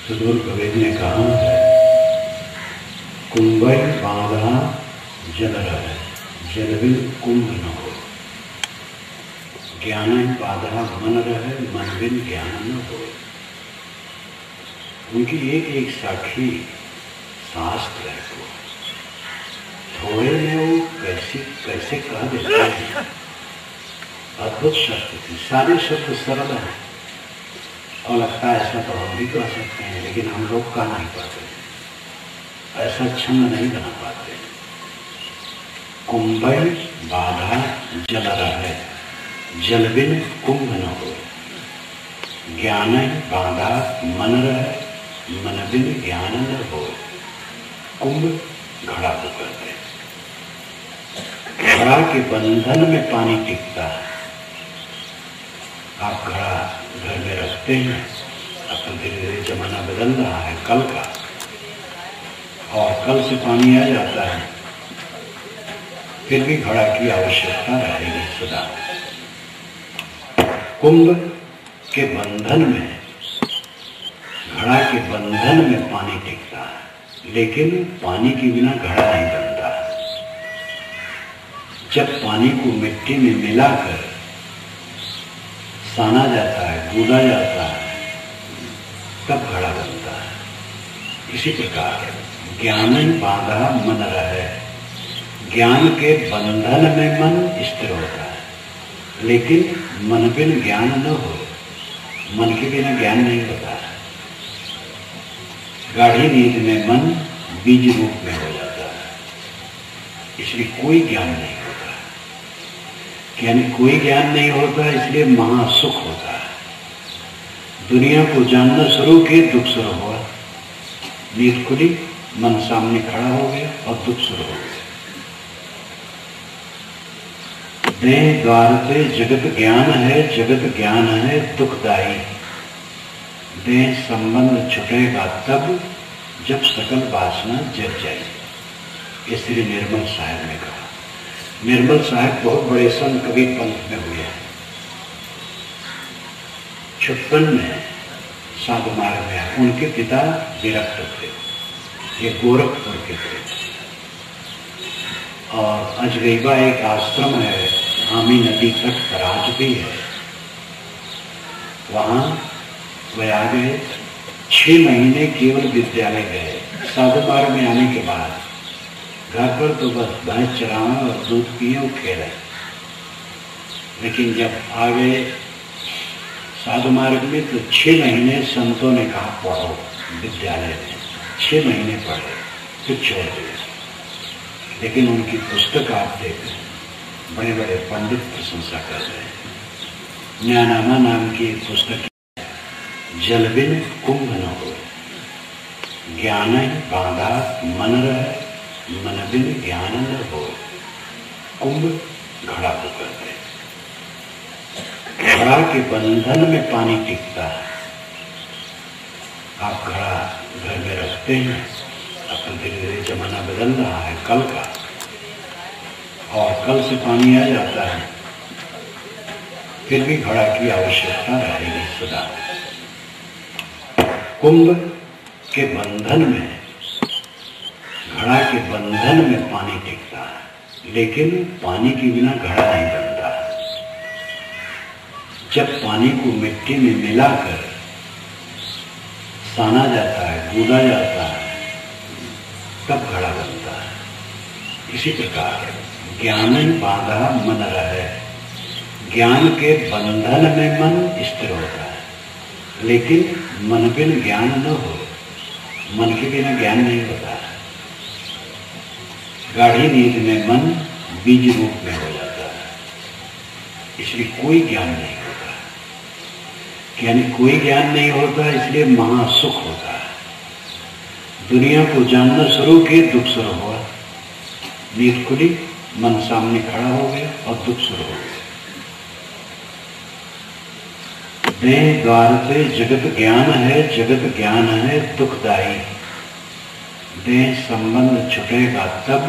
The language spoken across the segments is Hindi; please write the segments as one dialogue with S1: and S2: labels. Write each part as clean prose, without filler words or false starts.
S1: सुदूर कबीर ने कहा है, कुंभै बांधा जल रहे, जल बिन कुंभ न हो। ज्ञान बाधा मन रहे, मन बिन ज्ञान न हो। उनकी एक एक साखी शास्त्र है। वो थोड़े में वो कैसे कैसे कह देते हैं। अद्भुत शब्द थी, सारे शब्द सरल हैं और लगता है ऐसा तो हम भी कह सकते हैं, लेकिन हम लोग कह नहीं पाते, ऐसा छंद नहीं बना पाते। कुंभै बाधा जल रहे, जल बिन कुंभ न हो। ज्ञान बाधा मन रहे, मन बिन ज्ञान न हो। कुंभ घड़ा को कहते हैं। घड़ा के बंधन में पानी टिकता है। आप घड़ा घर में रखते हैं, अब तो धीरे धीरे जमाना बदल रहा है कल का, और कल से पानी आ जाता है, फिर भी घड़ा की आवश्यकता रहेगी सदा। कुंभ के बंधन में, घड़ा के बंधन में पानी टिकता है, लेकिन पानी के बिना घड़ा नहीं बनता। जब पानी को मिट्टी में मिलाकर साना जाता है, गूंदा जाता है, तब घड़ा बनता है। इसी प्रकार ज्ञान बांधा मन रहे, ज्ञान के बंधन में मन स्थिर होता है, लेकिन मन बिन ज्ञान न हो। मन के बिना ज्ञान नहीं होता है। गाढ़ी नींद में मन बीज रूप में हो जाता है, इसलिए कोई ज्ञान नहीं होता है। यानी कोई ज्ञान नहीं होता, इसलिए महासुख होता है। दुनिया को जानना शुरू किए, दुख शुरू हुआ। नींद खुली, मन सामने खड़ा हो गया और दुख शुरू हो गया। देह द्वार पे जगत ज्ञान है, जगत ज्ञान है दुखदाई। देह संबंध छुटेगा तब, जब सकल वासना जग जाए। इसलिए निर्मल साहब ने कहा। निर्मल साहब बहुत बड़े संत कबीर पंथ में हुए हैं। 56 में साधु मार्ग में उनके पिता विरक्त थे, ये गोरखपुर के थे। और अजगैबा एक आश्रम है, आमी नदी तट पर आज भी है। वहां वे आ गए। 6 महीने केवल विद्यालय गए। साधु मार्ग में आने के बाद घर पर तो बस भैंस चराना और दूध पिए और खेले। लेकिन जब आ गए साधु मार्ग में तो 6 महीने संतों ने कहा पढ़ो विद्यालय में। 6 महीने पढ़े, फिर छोड़ दिए। लेकिन उनकी पुस्तक आप देखें, बड़े बड़े पंडित प्रशंसा कर रहे हैं। ज्ञानामा नाम की एक पुस्तक, जल बिन कुंभ न हो। ज्ञान बांधा मन रहे, मन बिन ज्ञान न हो। कुंभ घड़ा को कहते हैं। घड़ा के बंधन में पानी टिकता है। आप घड़ा घर में रखते हैं, अब तो धीरे धीरे जमाना बदल रहा है कल का, और कल से पानी आ जाता है, फिर भी घड़ा की आवश्यकता रहेगी सदा। कुंभ के बंधन में, घड़ा के बंधन में पानी टिकता है, लेकिन पानी के बिना घड़ा नहीं बनता। जब पानी को मिट्टी में मिलाकर साना जाता है, गूंदा जाता है, तब घड़ा बनता है। इसी प्रकार ज्ञान बांधा मन रहे, ज्ञान के बंधन में मन स्थिर होता है, लेकिन मन बिन ज्ञान न हो। मन के बिना ज्ञान नहीं होता है। गाढ़ी नींद में मन बीज रूप में हो जाता है, इसलिए कोई ज्ञान नहीं होता है। यानी कोई ज्ञान नहीं होता, इसलिए महासुख होता है। दुनिया को जानना शुरू किए, दुख शुरू हुआ। नींद खुली, मन सामने खड़ा हो गया और दुख शुरू हो गया। देह द्वार पे जगत ज्ञान है, जगत ज्ञान है दुखदाई। देह संबंध छुटेगा तब,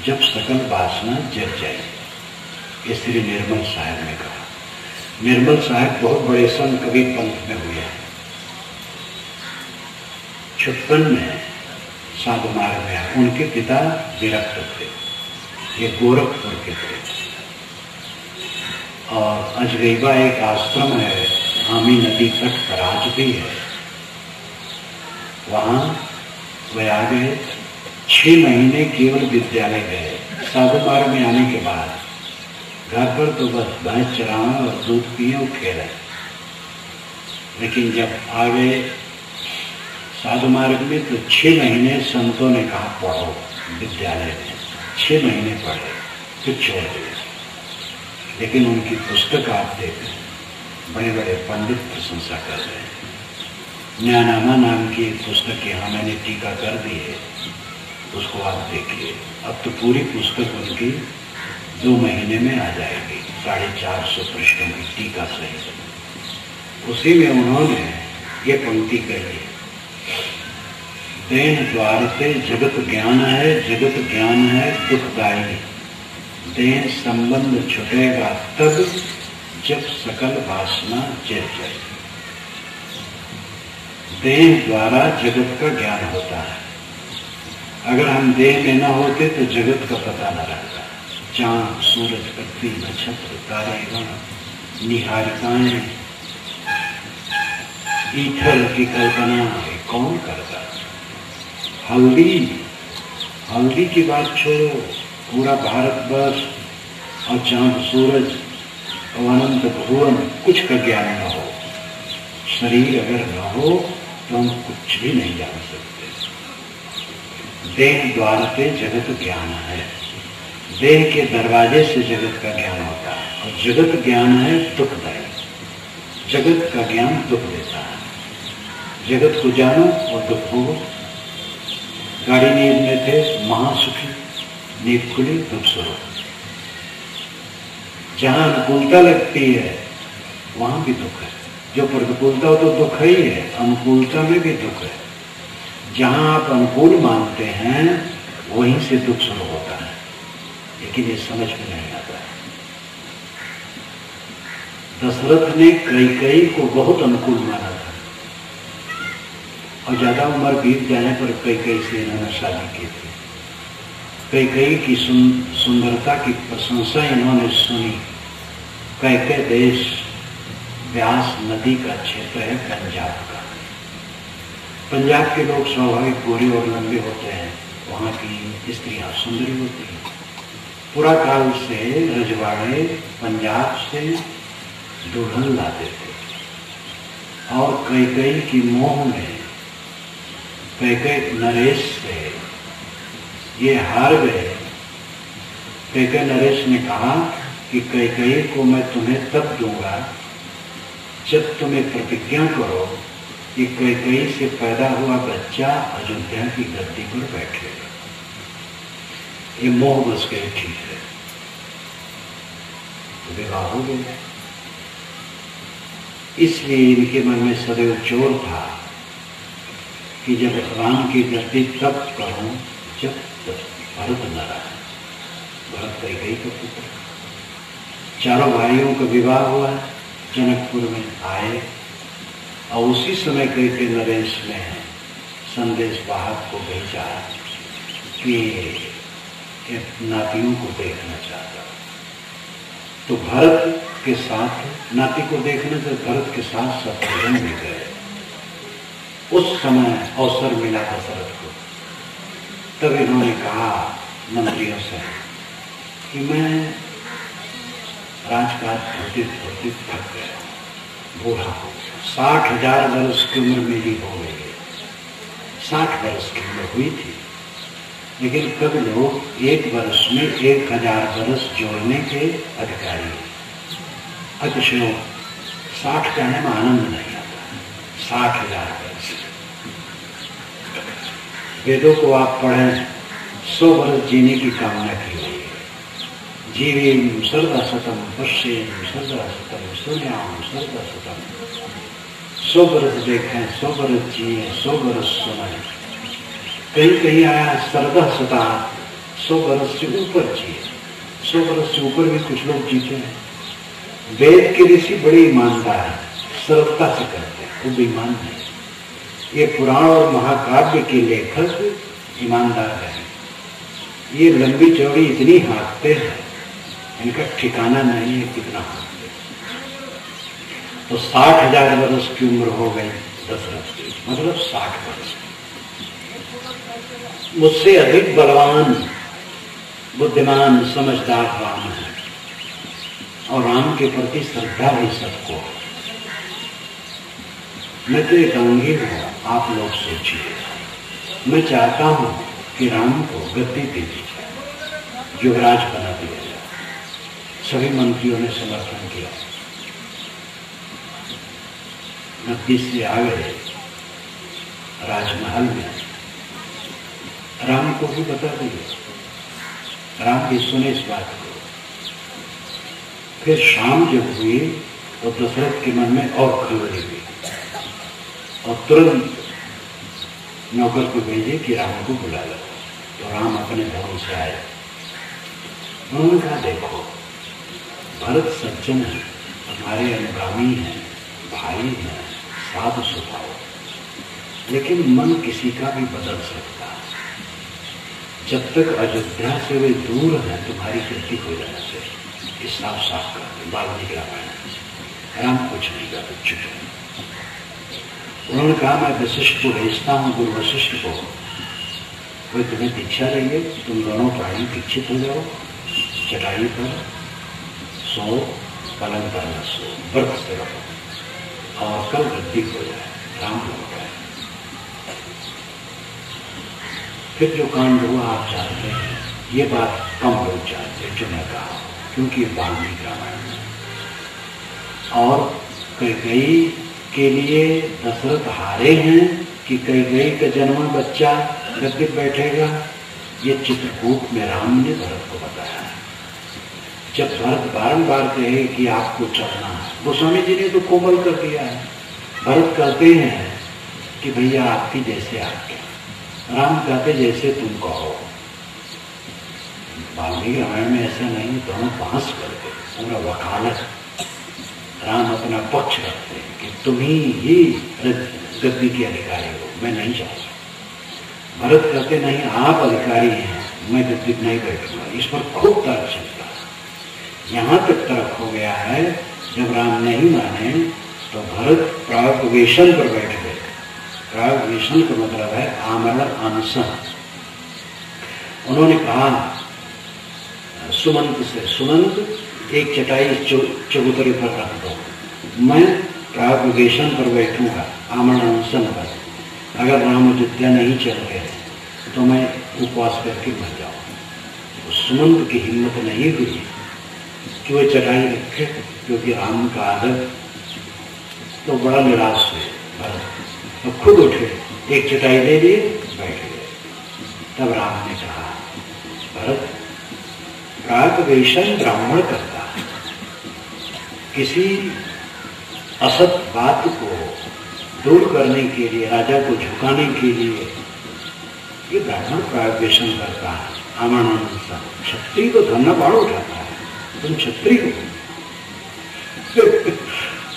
S1: जब सकल वासना जग जाए। ये श्री निर्मल साहब ने कहा। निर्मल साहब बहुत बड़े संत कबीर पंथ में हुए हैं। 56 में साधु मार्ग में आए। उनके पिता विरक्त थे, ये गोरखपुर के थे। और अजगैबा एक आश्रम है, आमी नदी तट पर आज भी है, वहां वे आ गए। 6 महीने केवल विद्यालय गए। साधु मार्ग में आने के बाद घर पर तो बस भैंस चराना और दूध पिए और खेले। लेकिन जब आ गए साधु मार्ग में तो 6 महीने संतों ने कहा पढ़ो विद्यालय में। 6 महीने पढ़े, फिर छोड़ दिए। लेकिन उनकी पुस्तक आप देखें, बड़े बड़े पंडित प्रशंसा कर रहे हैं। ज्ञानामा नाम की एक पुस्तक यहाँ मैंने टीका कर दी है, उसको आप देखिए। अब तो पूरी पुस्तक उनकी 2 महीने में आ जाएगी, 450 पृष्ठों की टीका सहित। उसी में उन्होंने ये पंक्ति कही है, देन द्वार से जगत ज्ञान है, जगत ज्ञान है दुखदायी। देह संबंध छुटेगा तब जब सकल वासना जल जाए। देह द्वारा जगत का ज्ञान होता है। अगर हम देह में न होते तो जगत का पता न रहता। चांद, सूरज, पृथ्वी, नक्षत्र, तारे, गण, निहारिकाएं, ईथर की कल्पना कौन करता? हल्दी की बात छोड़ो, पूरा भारतवर्ष और चांद, सूरज और अनंत भुवन, कुछ का ज्ञान न हो, शरीर अगर न हो तो हम कुछ भी नहीं जान सकते। देह द्वार से जगत ज्ञान है। देह के दरवाजे से जगत का ज्ञान होता है और जगत ज्ञान है दुखदायी। जगत का ज्ञान दुख देता है। जगत को जानो और दुख भोगो। गाड़ी नींद में थे, महासुखी, नींद खुली, दुख शुरू। जहां अनुकूलता लगती है वहां भी दुख है। जो प्रतिकूलता हो तो दुख ही है, अनुकूलता में भी दुख है। जहां आप अनुकूल मानते हैं वहीं से दुख शुरू होता है, लेकिन ये समझ में नहीं आता है। दशरथ ने कैकेयी को बहुत अनुकूल माना था और ज्यादा उम्र बीत जाने पर कैकेयी से इन्होंने शादी की थी। कैकेयी की सुंदरता की प्रशंसा इन्होंने सुनी। कैकेय देश व्यास नदी का क्षेत्र है पंजाब का। पंजाब के लोग स्वाभाविक गोरे और लंबे होते हैं, वहां की स्त्रियां सुंदरी होती हैं। पुरा काल से रजवाड़े पंजाब से दुल्हन लाते थे और कैकेयी की मोह में कैकेयी नरेश से ये हार गए। कैकेयी नरेश ने कहा कि कैकेयी को मैं तुम्हें तब दूंगा जब तुम्हें प्रतिज्ञा करो कि कैकेयी से पैदा हुआ बच्चा अयोध्या की गद्दी पर बैठेगा। ये मोह बस गए, ठीक है, तो विवाह हो गया। इसलिए इनके मन में सदैव जोर था कि जब राम की गद्दी तब करूं जब भरत न रहा। भरत कैकेयी का पुत्र। चारों भाइयों का विवाह हुआ, जनकपुर में आए और उसी समय कैकेयी नरेश ने संदेश वाहक को भेजा कि नातियों को देखना चाहता। तो भरत के साथ नाती को देखने से भरत के साथ शत्रुघ्न भी गए। उस समय अवसर मिला दशरथ को। तब इन्होंने कहा मंत्रियों से कि मैं राजकाज धोते धोते थक गया, बूढ़ा हो गया। 60,000 वर्ष की उम्र मेरी हो गई है। 60 वर्ष की उम्र हुई थी, लेकिन कब लोग 1 वर्ष में 1000 वर्ष जोड़ने के अधिकारी हैं। अतिशय 60 कहने में आनंद नहीं आता। 60,000 वर्ष। वेदों को आप पढ़ें, 100 वर्ष जीने की कामना की हुई है। जीवेम सर्दा शतम, पश्येम सर्दा शतम, सुन्याम सर्दा शतम। 100 वर्ष देखें, 100 वर्ष जिए, 100 वर्ष सुनाए। कहीं कहीं आया सर्दा शता, 100 वर्ष से ऊपर जिए। 100 वर्ष से ऊपर भी कुछ लोग जीते हैं। वेद के ऋषि बड़े ईमानदार हैं, सरलता से करते हैं, वो बेईमान नहीं। ये पुराण और महाकाव्य के लेखक ईमानदार हैं। ये लंबी चौड़ी इतनी हाँकते हैं, इनका ठिकाना नहीं है कितना हाँकते। तो 60,000 वर्ष की उम्र हो गई दशरथ की, मतलब 60 वर्ष। मुझसे अधिक बलवान, बुद्धिमान, समझदार राम है, और राम के प्रति श्रद्धा भी सबको। मैं तो एक अंगी हूं, आप लोग सोचिए। मैं चाहता हूं कि राम को गद्दी दे दी जाए, युवराज बना दिया जाए। सभी मंत्रियों ने समर्थन किया। गद्दी से आ गए राजमहल में, राम को भी बता दिया। राम भी सुने इस बात को। फिर शाम जब हुई तो दशरथ के मन में और खलबली हुई, और तुरंत नौकर को भेजे कि राम को बुला लो। तो राम अपने धर्म से आए। उन्होंने कहा, देखो भरत सज्जन है, हमारे अनुगामी हैं, भाई हैं, साधु स्वभाव, लेकिन मन किसी का भी बदल सकता है। जब तक अयोध्या से वे दूर हैं, तुम्हारी गलती हो जाना चाहिए। इस साफ साफ कर वाल्मीकि रामायण। राम कुछ नहीं कर, चुप है। उन्होंने कहा, मैं वशिष्ठ को भेजता हूं, गुरु वशिष्ठ को, कोई तुम्हें दीक्षा देंगे, तुम दोनों प्राणी दीक्षित हो जाओ, चटाई पर सो, पलंग पर न सो, व्रत से रहो, और कल गद्दी हो जाए। राम लौट आए। फिर जो कांड हुआ आप जानते हैं। ये बात कम लोग जानते हैं जो मैं कहा, क्योंकि वाल्मीकि रामायण है। और कैकेयी के लिए दशरथ हारे हैं कि कैकेयी का जन्मा बच्चा गद्दी बैठेगा, ये चित्रकूट में राम ने भरत को बताया है। जब भरत बारंबार कहे कि आपको चलना है, गोस्वामी जी ने तो कोमल कर दिया है। भरत कहते हैं कि भैया आपकी जैसे आज्ञा, राम कहते जैसे तुम कहो। वाल्मीकि रामायण में ऐसा नहीं, दोनों बहस करते, पूरा वकालत। राम अपना पक्ष रखते हैं कि तुम ही गद्दी के अधिकारी हो, मैं नहीं चाहता। भरत कहते नहीं, आप अधिकारी हैं, मैं गद्दी नहीं बैठूंगा। इस पर खूब तर्क चलता है। यहां तक तर्क हो गया है, जब राम नहीं माने तो भरत प्रागवेशन पर बैठ गए। प्रागवेशन का मतलब है आमरण अनशन। उन्होंने कहा सुमंत से, सुमंत एक चटाई चबूतरे पर रख दो, मैं प्रागवेशन पर बैठूंगा, आमरण अनशन पर। अगर राम अयोध्या नहीं चल गए तो मैं उपवास करके मर जाऊं। तो सुमंत की हिम्मत नहीं हुई कि वो चटाई रखे, क्योंकि राम का आदर। तो बड़ा निराश हुए भरत, तो खुद उठे, एक चटाई ले लिए, बैठ गए। तब राम ने कहा, भरत प्रागवेशन ब्राह्मण करता है। किसी असत बात को दूर करने के लिए, राजा को झुकाने के लिए ये ब्राह्मण प्रागवेशन करता है, आमरण अनशन। क्षत्रिय तो धन्ना बाण उठाता है, तुम क्षत्रिय हो।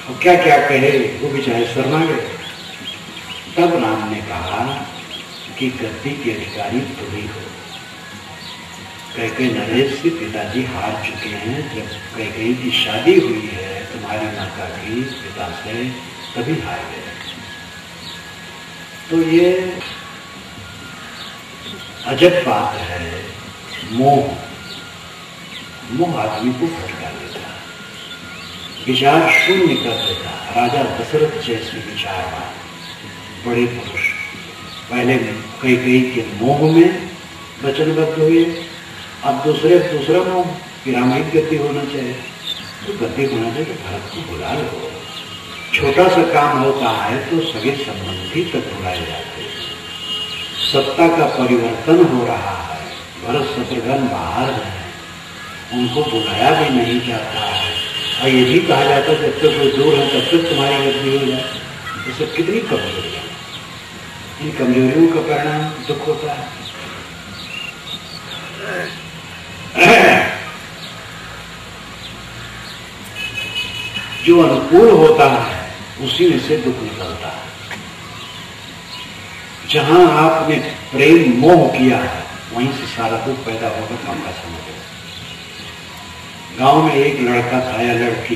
S1: और क्या क्या कहे, वो बेचारे शर्मा गए। तब राम ने कहा कि गद्दी के अधिकारी तुम ही हो। कैकेयी नरेश से पिताजी हार चुके हैं। जब कैकेयी की शादी हुई है तुम्हारी माता की पिता से, तभी हार गए। तो ये अजब बात है। मोह, मोह आदमी को भटका देता, विचार शून्य कर देता। राजा दशरथ जैसे विचारवान बड़े पुरुष पहले कैकेयी के मोह में वचनबद्ध हुए, अब दूसरा मोह कि रामायण गद्दी होना चाहिए। तो गद्दी होना चाहिए तो भरत को बुला लो। छोटा सा काम होता है तो सगे संबंधी तक बुलाए जाते हैं। सत्ता का परिवर्तन हो रहा है, भरत शत्रुघ्न बाहर हैं, उनको बुलाया भी नहीं जाता है, और ये भी कहा जाता है जब तक कोई दूर है तब तक तुम्हारी गद्दी हो जाए। ये सब कितनी कमजोरियां, इन कमजोरियों का परिणाम दुख होता है। जो अनुकूल होता है उसी में से दुख निकलता है। जहां आपने प्रेम मोह किया है वहीं से सारा दुख पैदा होगा, मामला समझो। गांव में एक लड़का था या लड़की,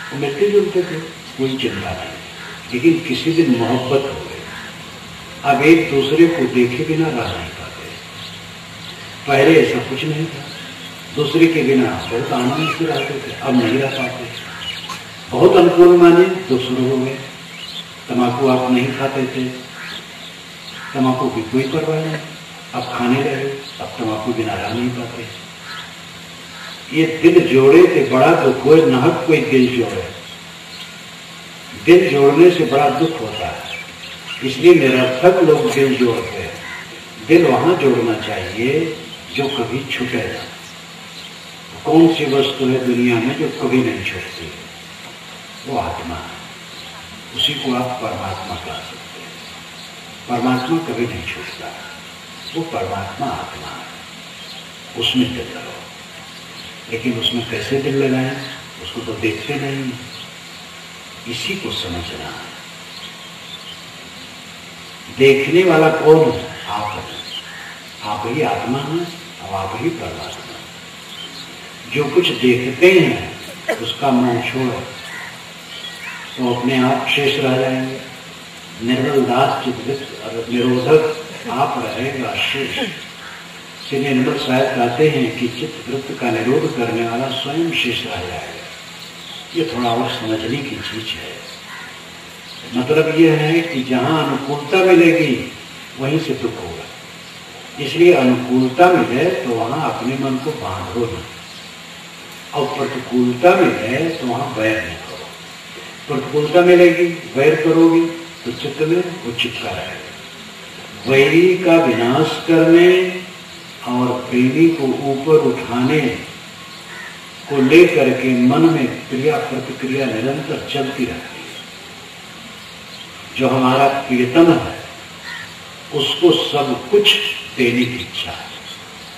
S1: वो मिलते जुलते थे, कोई चिंता नहीं, लेकिन किसी दिन मोहब्बत हो गई। अब एक दूसरे को देखे बिना रह नहीं पाते। पहले ऐसा कुछ नहीं था, दूसरे के बिना बहुत आनंद से रहते थे, अब नहीं रह पाते। बहुत अनुकूल माने तो शुरू हो गए। तम्बाकू आप नहीं खाते थे, तम्बाकू की कोई परवाह नहीं, अब खाने लगे, अब तम्बाकू बिना रह नहीं पाते। ये दिल जोड़े थे बड़ा दुख हो, नाहक कोई दिल जोड़े। दिल जोड़ने से बड़ा दुख होता है, इसलिए निरर्थक लोग दिल जोड़ते हैं। दिल वहां जोड़ना चाहिए जो कभी छूटे ना। कौन सी वस्तु है दुनिया में जो कभी नहीं छूटती? वो आत्मा है, उसी को आप परमात्मा कह सकते हैं। परमात्मा कभी नहीं छूटता, वो परमात्मा आत्मा है, उसमें दिल लगाओ। लेकिन उसमें कैसे दिल लगाएं? उसको तो देखते नहीं, इसी को समझना है। देखने वाला कौन है? आप ही आत्मा है और आप ही परमात्मा। जो कुछ देखते हैं उसका मन छोड़ो तो अपने आप शेष रह जाएंगे। निर्मल दास चित्त निरोधक आप रहेगा शेष। श्री निर्मल साहब कहते हैं कि चित्त वृत्त का निरोध करने वाला स्वयं शेष रह जाएगा। ये थोड़ा और समझने की चीज है। मतलब ये है कि जहां अनुकूलता मिलेगी वहीं से दुख होगा। इसलिए अनुकूलता मिले तो वहां अपने मन को बांधो नहीं, और प्रतिकूलता मिले तो वहां वैर नहीं करो। प्रतिकूलता मिलेगी, वैर करोगे तो चित्त में वो चिपका रहेगा। वैरी का विनाश करने और प्रेमी को ऊपर उठाने को लेकर के मन में क्रिया प्रतिक्रिया निरंतर चलती रहती है। जो हमारा प्रियतम है उसको सब कुछ देने की इच्छा,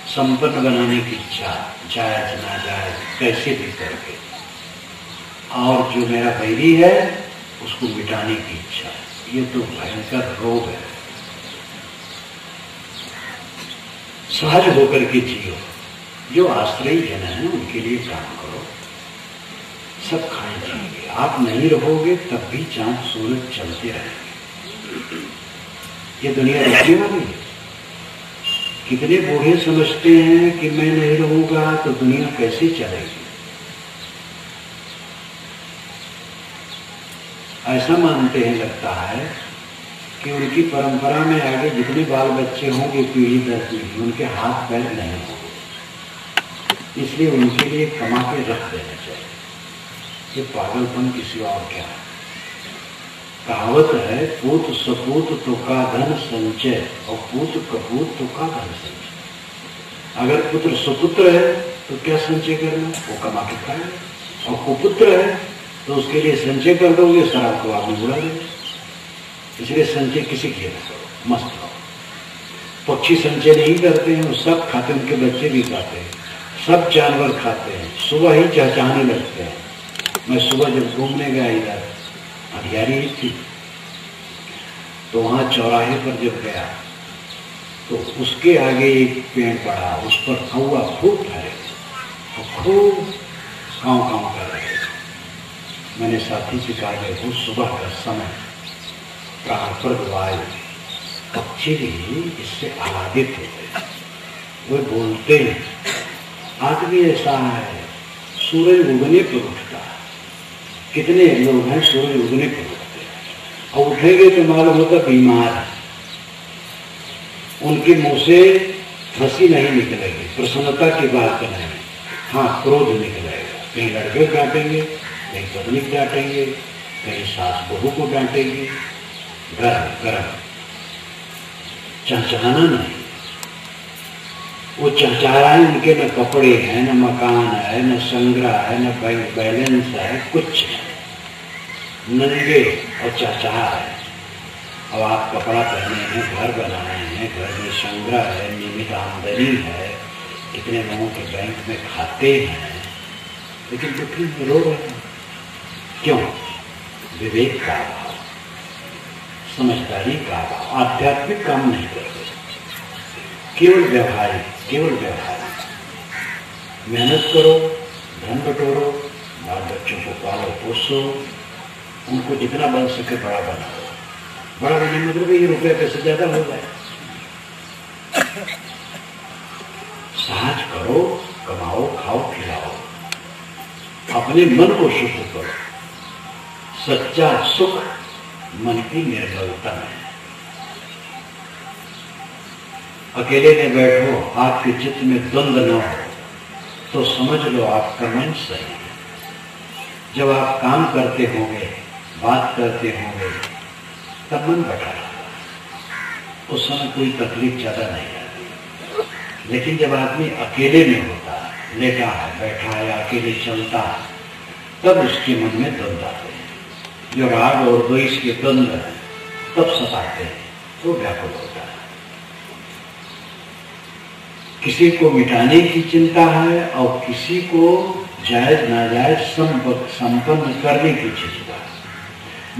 S1: संपन्न बनाने की इच्छा, जायज ना जायज कैसे भी करके, और जो मेरा बैरी है उसको मिटाने की इच्छा। ये तो भयंकर रोग है। सहज होकर के जियो। जो आश्रयी जन है उनके लिए काम करो। सब खाए जाएंगे, आप नहीं रहोगे तब भी चांद सूरज चलते रहेंगे। ये दुनिया रुकने वाली है। कितने बूढ़े समझते हैं कि मैं नहीं रहूंगा तो दुनिया कैसे चलेगी। ऐसा मानते हैं, लगता है कि उनकी परंपरा में आगे जितने बाल बच्चे होंगे पीढ़ी दर पीढ़ी उनके हाथ पैर नहीं होंगे, इसलिए उनके लिए कमा के रख देना चाहिए। ये पागलपन किसी और क्या है। कहावत है, पूत सपूत तो का धन संचय और पूत कपूत तो का धन संचय। अगर पुत्र सुपुत्र है तो क्या संचय करना, वो कमा के खाएगा। और कुपुत्र है तो उसके लिए संचय कर दोगे, शराब को आपने बुला देंगे। इसलिए संचय किसी के ना करो, मस्त रहो। पक्षी संचय नहीं करते हैं, वो सब खाते हैं, उनके बच्चे भी खाते हैं, सब जानवर खाते हैं, सुबह ही चहचहाने लगते हैं। मैं सुबह जब घूमने गया इधर, अंधियारी ही थी, तो वहां चौराहे पर जब गया तो उसके आगे एक पेड़ पड़ा, उस पर कौवा खूब ठहरे और खूब काँव काँव कर रहे थे। मैंने साथी से कहा, देखो सुबह का समय, प्राणप्रद वायु, पक्षी भी इससे आह्लादित होते हैं, वो बोलते हैं। आदमी ऐसा है, सूरज उगने पर उठता है। कितने लोग हैं सूरज उगने पर उठते हैं और उठेंगे तो मालूम होता बीमार है। उनके मुंह से हंसी नहीं निकलेगी, प्रसन्नता की बात नहीं, हाँ क्रोध निकलेगा। कहीं लड़के को डांटेंगे, कहीं पत्नी को डांटेंगे, कहीं सास बहू को डांटेंगे। गरम चहचहाना नहीं। वो चहचहा रहे हैं, उनके न कपड़े हैं, न मकान है, न संग्रह है, न बैंक बैलेंस है, कुछ नंगे और चहचहा है। अब आप कपड़ा पहने हैं, घर बनाए हैं, घर में संग्रह है, नियमित आमदनी है, कितने लोगों के बैंक में खाते हैं, लेकिन दुखी रो रहे हैं। क्यों? विवेक का अभाव, समझदारी का अभाव, आध्यात्मिक काम नहीं करते, केवल व्यवहारिक, केवल व्यवहारिक। मेहनत करो, धन बटोरो, बाल बच्चों को पालो पोसो, उनको जितना बन सके बड़ा बनाओ। बड़ा बनने मतलब ये रुपये पैसे ज्यादा हो जाए। साहस करो, कमाओ, खाओ, खिलाओ, अपने मन को शुद्ध करो। सच्चा सुख मन की निर्मलता में। अकेले में बैठो, आपके चित्त में द्वंद्व न हो तो समझ लो आपका मन सही है। जब आप काम करते होंगे, बात करते होंगे, तब मन बटा रहता, उस समय कोई तकलीफ ज्यादा नहीं आती। लेकिन जब आदमी अकेले में होता है, लेटा है, बैठा है, अकेले चलता है, तब उसके मन में द्वंद्व आते हैं। जो राग और द्वेष के द्वंद्व है तब सताते हैं, तो व्याकुल होता है। किसी को मिटाने की चिंता है और किसी को जायज नाजायज संपन्न करने की चिंता है।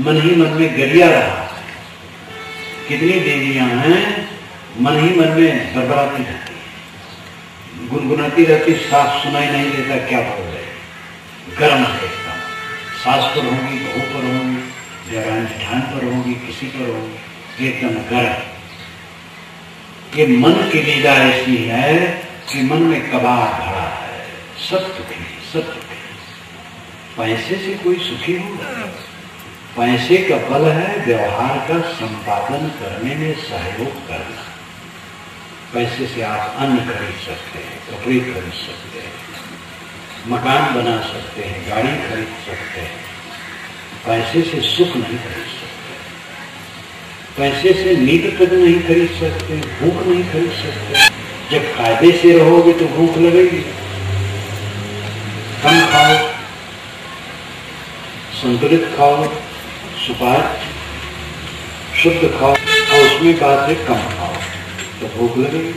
S1: मन ही मन में गरिया रहा है। कितनी देवियां हैं, मन ही मन में बरबराती रहती है, गुनगुनाती रहती, साफ सुनाई नहीं देता क्या बोल रहे। गर्म है एकदम, सास पर होंगी, बहू पर होंगी, देवरानी जेठान पर होंगी, किसी पर होंगी, एकदम गर्म। ये मन की लीला ऐसी है कि मन में कबाड़ भरा है, सब दुखी, सब दुखी। पैसे से कोई सुखी होगा? पैसे का बल है व्यवहार का संपादन करने में सहयोग करना। पैसे से आप अन्न खरीद सकते हैं, कपड़े खरीद सकते हैं, मकान बना सकते हैं, गाड़ी खरीद सकते हैं। पैसे से सुख नहीं खरीद सकते, पैसे से नींद तक नहीं खरीद सकते, भूख नहीं खरीद सकते। जब फायदे से रहोगे तो भूख लगेगी। कम खाओ, संतुलित खाओ, सुपाच्य शुद्ध खाओ, और उसमें बात है कम खाओ तो भूख लगेगी।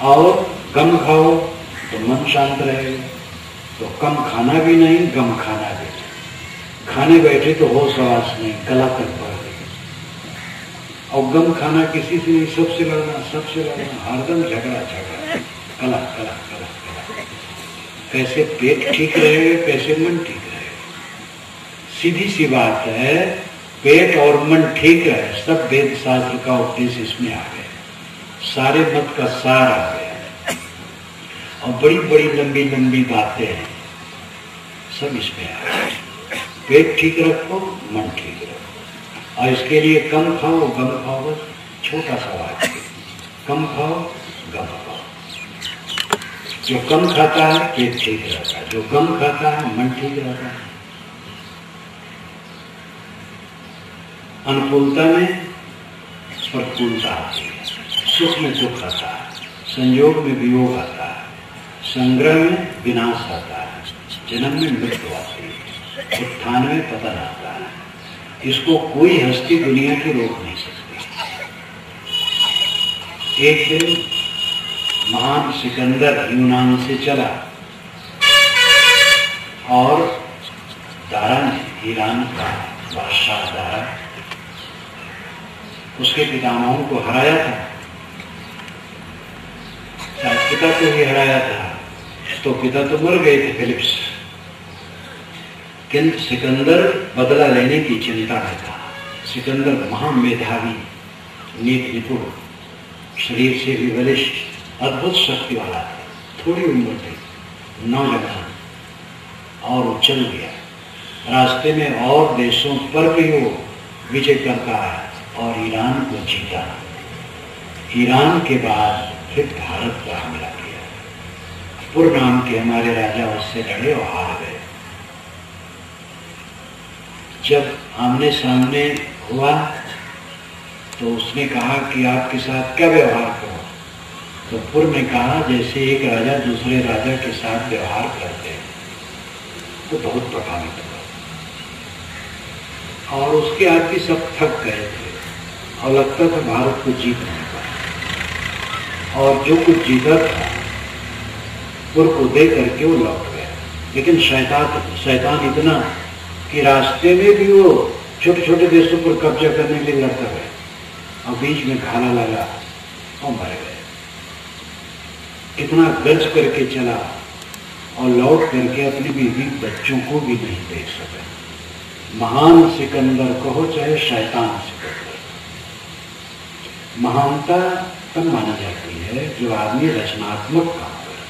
S1: और कम खाओ तो मन शांत रहेगा। तो कम खाना भी नहीं, गम खाना भी नहीं। खाने बैठे तो होश आवास नहीं, गला तक बढ़ गई। और गम खाना किसी से नहीं, सबसे लड़ना, सबसे लड़ना, हरदम झगड़ा झगड़ा, कला कला कला कला। कैसे पेट ठीक रहेगा, कैसे मन ठीक रहेगा? सीधी सी बात है, पेट और मन ठीक है, सब वेद शास्त्र का उपदेश इसमें आ गया, सारे मत का सार आ गया। और बड़ी बड़ी लंबी लंबी बातें हैं, सब इसमें आ गया। पेट ठीक रखो, मन ठीक रखो, और इसके लिए कम खाओ, गम खाओ। बस छोटा सा बात है, कम खाओ, गम खाओ। जो कम खाता है पेट ठीक रहता है, जो कम खाता है मन ठीक रहता है। अनुकूलता में प्रतिकूलता आती है, सुख में दुख आता है, संयोग में वियोग आता है, संग्रह में विनाश आता है, जन्म में मृत्यु आती है, उत्थान में पतन आता है। इसको कोई हस्ती दुनिया की रोक नहीं सकती। एक दिन महान सिकंदर यूनान से चला और दारा ने, ईरान का बादशाह दारा, उसके पितामहों को हराया था। पिता को ही हराया था, तो पिता तो मर गए थे फिलिप्स, किंतु सिकंदर बदला लेने की चिंता में था। सिकंदर महामेधावी, नीति निपुण, शरीर से भी बलिष्ठ, अद्भुत शक्ति वाला था। थोड़ी उम्र थी, नौजवान, और वो चल गया। रास्ते में और देशों पर भी वो विजय करता है और ईरान को जीता। ईरान के बाद फिर भारत का हमला किया। पुर नाम के हमारे राजा उससे लड़े और हार गए। जब आमने सामने हुआ तो उसने कहा कि आपके साथ क्या व्यवहार करो? तो पुर ने कहा जैसे एक राजा दूसरे राजा के साथ व्यवहार करते हैं। तो बहुत प्रभावित हुआ और उसके आदमी सब थक गए थे और लगता था भारत को जीत नहीं पाया। और जो कुछ जीता था पुर को दे करके वो लौट गया। लेकिन शैतान इतना कि रास्ते में भी वो छोटे छोटे देशों पर कब्जा करने के लिए लड़ता गया और बीच में खाना लगा और मर गए। कितना गर्ज करके चला और लौट करके अपनी बीवी बच्चों को भी नहीं देख सके। महान सिकंदर कहो चाहे शैतान सिकंदर, महानता तब मानी जाती है जो आदमी रचनात्मक काम करे,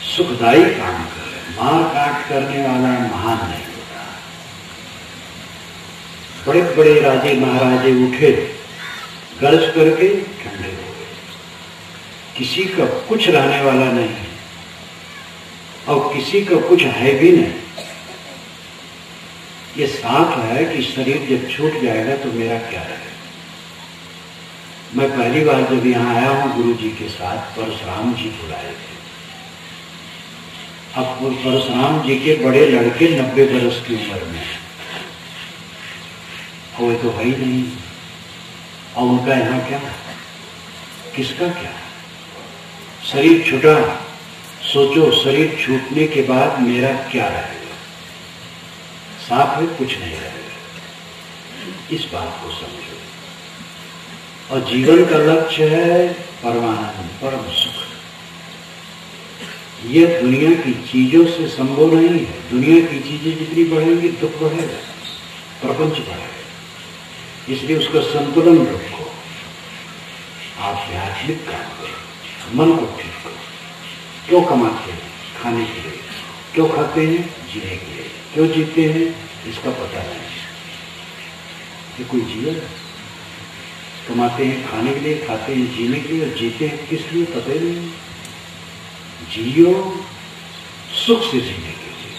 S1: सुखदायी काम करे। मार काट करने वाला महान नहीं होता। बड़े बड़े राजे महाराजे उठे, गर्ज करके ठंडे हो गए। किसी का कुछ रहने वाला नहीं है और किसी का कुछ है भी नहीं। ये साफ है कि शरीर जब छूट जाएगा तो मेरा क्या रहेगा। मैं पहली बार जब यहां आया हूं गुरु जी के साथ, परशुराम जी बुलाए थे। अब परशुराम जी के बड़े लड़के 90 बरस की उम्र में, वो तो है ही नहीं। और उनका यहां क्या, किसका क्या। शरीर छूटा, सोचो शरीर छूटने के बाद मेरा क्या रहेगा। साफ है कुछ नहीं रहेगा। इस बात को समझो। और जीवन का लक्ष्य है परमानंद, परम सुख। यह दुनिया की चीजों से संभव नहीं है। दुनिया की चीजें जितनी बढ़ेंगी दुख बढ़ेगा, प्रपंच बढ़ेगा। इसलिए उसका संतुलन रखो। आप आध्यात्मिक काम करो, मन को ठीक करो। क्यों कमाते हैं? खाने के लिए। क्यों खाते हैं? जीने के लिए। क्यों जीते हैं? इसका पता नहीं। ये कोई जीवन है? कमाते हैं खाने के लिए, खाते हैं जीने के लिए, और जीते हैं किस लिए पता ही नहीं। जियो सुख से जीने के लिए,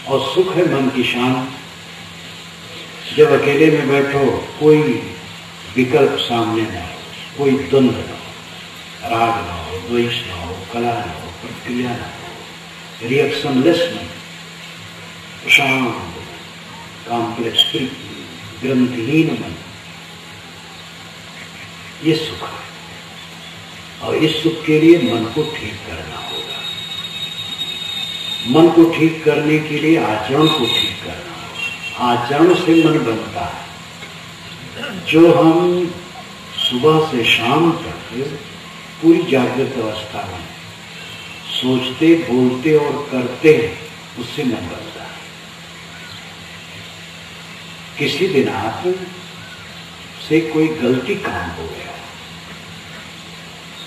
S1: और सुख है मन की शान। जब अकेले में बैठो, कोई विकल्प सामने ना हो, कोई द्वंद्व ना हो, राग ना हो, द्वेष ना हो, कला ना हो, प्रक्रिया ना हो, रिएक्शनलेस मन, शांत, कॉम्प्लेक्स, ग्रंथिहीन मन, ये सुख है। और इस सुख के लिए मन को ठीक करना होगा। मन को ठीक करने के लिए आचरण को ठीक करना होगा। आचरण से मन बनता है। जो हम सुबह से शाम तक पूरी जागृत अवस्था में सोचते, बोलते और करते हैं, उससे मन बनता है। किसी दिन आप से कोई गलती काम हो गया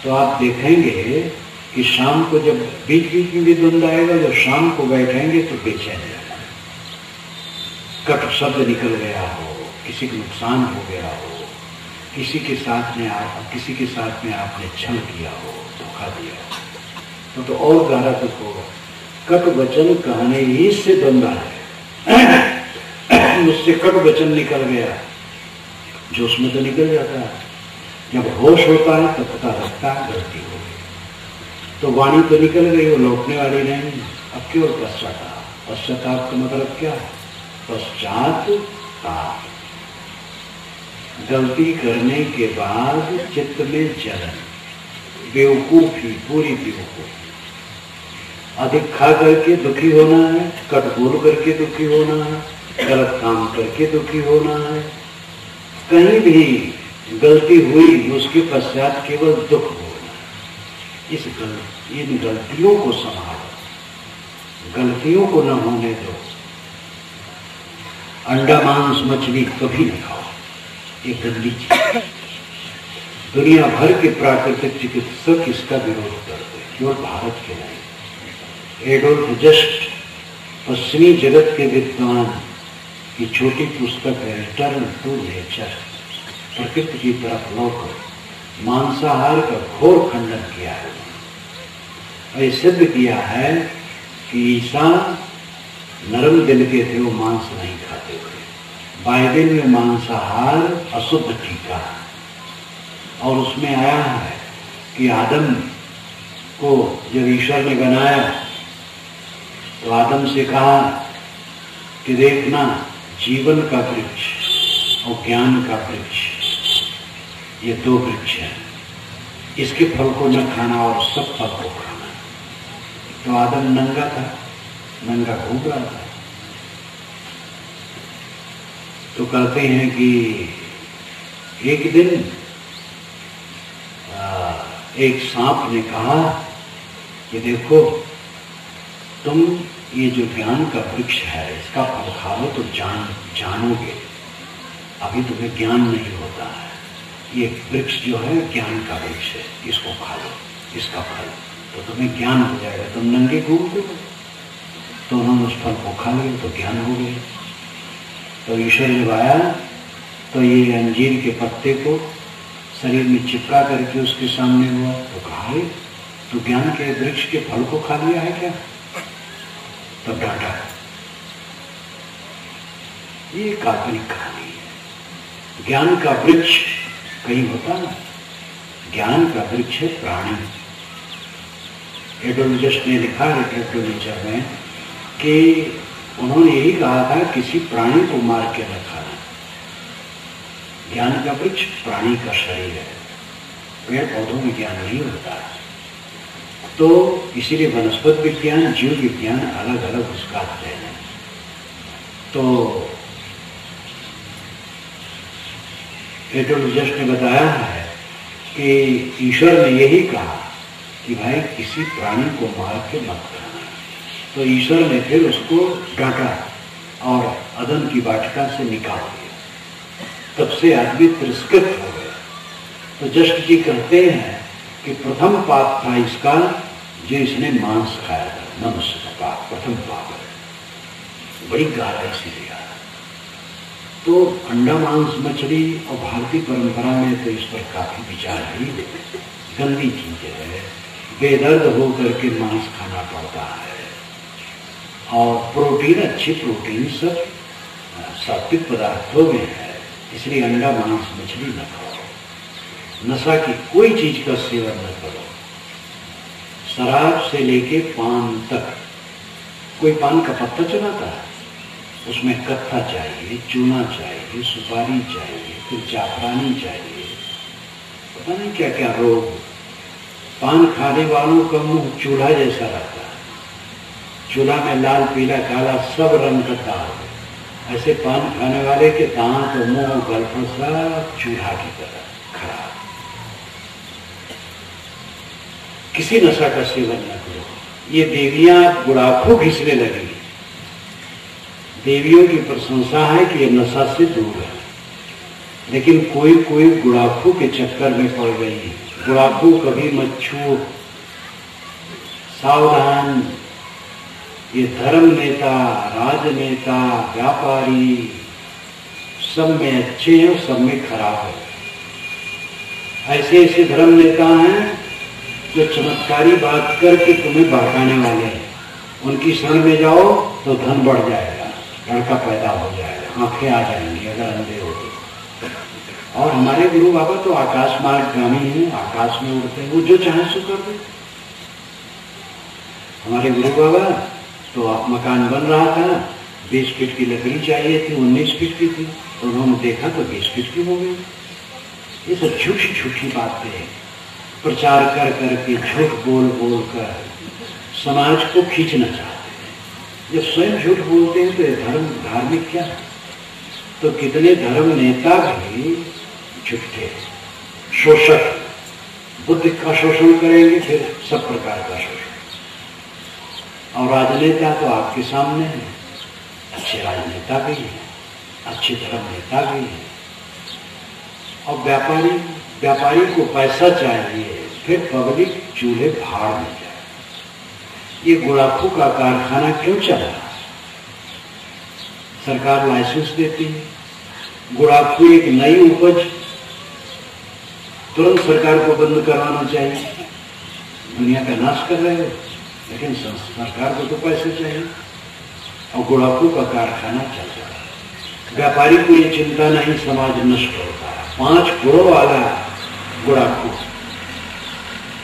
S1: तो आप देखेंगे कि शाम को जब बीच बीच में भी द्वंद्व आएगा, जब शाम को बैठेंगे तो बेचैन रहना। कट शब्द निकल गया हो, किसी को नुकसान हो गया हो, किसी के साथ में आपने छल किया हो, धोखा दिया हो, तो और गहरा दुख होगा। कट वचन कहने ही से द्वंद्व है। मुझसे कट वचन निकल गया, जो उसमें तो निकल जाता है। जब होश होता है तो पता लगता है गलती हो गई, तो वाणी तो निकल गई, वो लौटने वाली नहीं। अब क्यों पश्चाताप? पश्चाताप का मतलब क्या है? पश्चाताप, गलती करने के बाद चित्त में जलन, बेवकूफी, पूरी बेवकूफी। अधिक खा करके दुखी होना है, कट बोल करके दुखी होना है, गलत काम करके दुखी होना है। कहीं भी गलती हुई, उसके पश्चात केवल दुख होना। इन गलतियों को संभालो, गलतियों को न होने दो। अंडा मांस मछली कभी न खाओ, ये गंदी चीज। दुनिया भर के प्राकृतिक चिकित्सक इसका विरोध करते हैं, केवल भारत के नहीं। एडोल्फ जस्ट पश्चिमी जगत के विद्वान की छोटी पुस्तक है रिटर्न टू नेचर, प्रकृति की तरफ लौटो, मांसाहार का घोर खंडन किया है। और ये सिद्ध किया है कि ईसा नरम दिल के थे, वो मांस नहीं खाते थे। बाइबल में मांसाहार अशुद्ध टीका है, और उसमें आया है कि आदम को जब ईश्वर ने बनाया तो आदम से कहा कि देखना, जीवन का वृक्ष और ज्ञान का वृक्ष, ये दो वृक्ष हैं। इसके फल को न खाना और सब फल को खाना। तो आदम नंगा था, नंगा घूम रहा था। तो कहते हैं कि एक दिन एक सांप ने कहा कि देखो तुम ये जो ज्ञान का वृक्ष है इसका फल खा लो तो जानोगे, अभी तुम्हें ज्ञान नहीं होता है। ये वृक्ष जो है ज्ञान का वृक्ष है, इसको खा लो, इसका फल तो तुम्हें ज्ञान हो जाएगा, तुम नंगे घूमते हो। तो उन्होंने उस फल को खा लिया तो ज्ञान हो गया। तो ईश्वर जब आया तो ये अंजीर के पत्ते को शरीर में चिपका करके उसके सामने हुआ तो कहा तो ज्ञान के वृक्ष के फल को खा लिया है क्या? तब डांटा। ये काल्पनिक कहानी है। ज्ञान का वृक्ष कहीं होता ना, ज्ञान का वृक्ष है प्राणी। एडोलॉजिस्ट ने लिखा रिफ्लेक्टिव नेचर में कि उन्होंने यही कहा था किसी प्राणी को मार के रखा है। ज्ञान का वृक्ष प्राणी का शरीर है, पेड़ पौधों में ज्ञान नहीं होता है। तो इसीलिए वनस्पति विज्ञान, जीव विज्ञान अलग अलग उसका अध्ययन है। तो एडोलॉजिस्ट ने बताया है कि ईश्वर ने यही कहा कि भाई किसी प्राणी को मार के मत खाना। तो ईश्वर ने फिर उसको डांटा और अदन की वाटिका से निकाल दिया। तब से आदमी तिरस्कृत हो गया। तो जस्ट जी कहते हैं कि प्रथम पाप था इसका जो इसने मांस खाया था, मनुष्य का पाप प्रथम पाप है, बड़ी गहराई से लिया। तो अंडा मांस मछली और भारतीय परंपरा में तो इस पर काफी विचार है। गंदी चीजें है, बेदर्द होकर के मांस खाना पड़ता है। और प्रोटीन, अच्छी प्रोटीन सब सात्विक पदार्थों में है, इसलिए अंडा मांस मछली न खाओ। नशा की कोई चीज का सेवन न करो, शराब से लेके पान तक। कोई पान का पत्ता चलाता है, उसमें कत्था चाहिए, चूना चाहिए, सुपारी चाहिए, फिर जाफरानी चाहिए, पता नहीं क्या क्या रोग। पान खाने वालों का मुंह चूल्हा जैसा रहता है, चूल्हा में लाल पीला काला सब रंग का दाग है। ऐसे पान खाने वाले के दांत और मुंह और गलफन सब चूल्हा की तरह खराब। किसी नशा का सेवन न करो। ये देवियां गुड़ाखू घिसने लगी। देवियों की प्रशंसा है कि ये नशा से दूर है, लेकिन कोई कोई गुड़ाखू के चक्कर में पड़ गई। गुड़ाखू कभी मत छूओ, सावधान। ये धर्म नेता, राजनेता, व्यापारी सब में अच्छे हैं, सब में खराब है। ऐसे ऐसे धर्म नेता हैं जो चमत्कारी बात करके तुम्हें बहकाने वाले हैं। उनकी शरण में जाओ तो धन बढ़ जाएगा, लड़का पैदा हो जाएगा, आंखें आ जाएंगी अगर अंधे हो तो। और हमारे गुरु बाबा तो आकाश मार्गगामी हैं, आकाश में उड़ते हैं, वो जो चाहे सो कर दे। हमारे गुरु बाबा तो मकान बन रहा था, 20 फीट की लकड़ी चाहिए थी, 19 फीट की थी, तो उन्होंने देखा तो 20 फीट की हो गई। ये सब झूठी झूठी बातें प्रचार कर करके, झूठ बोल बोल कर समाज को खींचना चाहते हैं। जब स्वयं झूठ बोलते हैं तो ये धर्म धार्मिक क्या है? तो कितने धर्म नेता भी झूठे शोषक, बुद्ध का शोषण करेंगे, फिर सब प्रकार का शोषण। और राजनेता तो आपके सामने है, अच्छे राजनेता भी हैं, अच्छे धर्म नेता भी हैं। और व्यापारी को पैसा चाहिए, फिर पब्लिक चूल्हे भाड़ में जाए। ये गुड़ाखू का कारखाना क्यों चला? सरकार लाइसेंस देती है, गुड़ाखू एक नई उपज, तुरंत सरकार को बंद करवाना चाहिए। दुनिया का नाश कर रहे हो, लेकिन सरकार को तो पैसे चाहिए। और गुड़ाखू का कारखाना चल रहा है। व्यापारी को ये चिंता नहीं समाज नष्ट होता है। 5 गुणों वाला गुड़ाखू,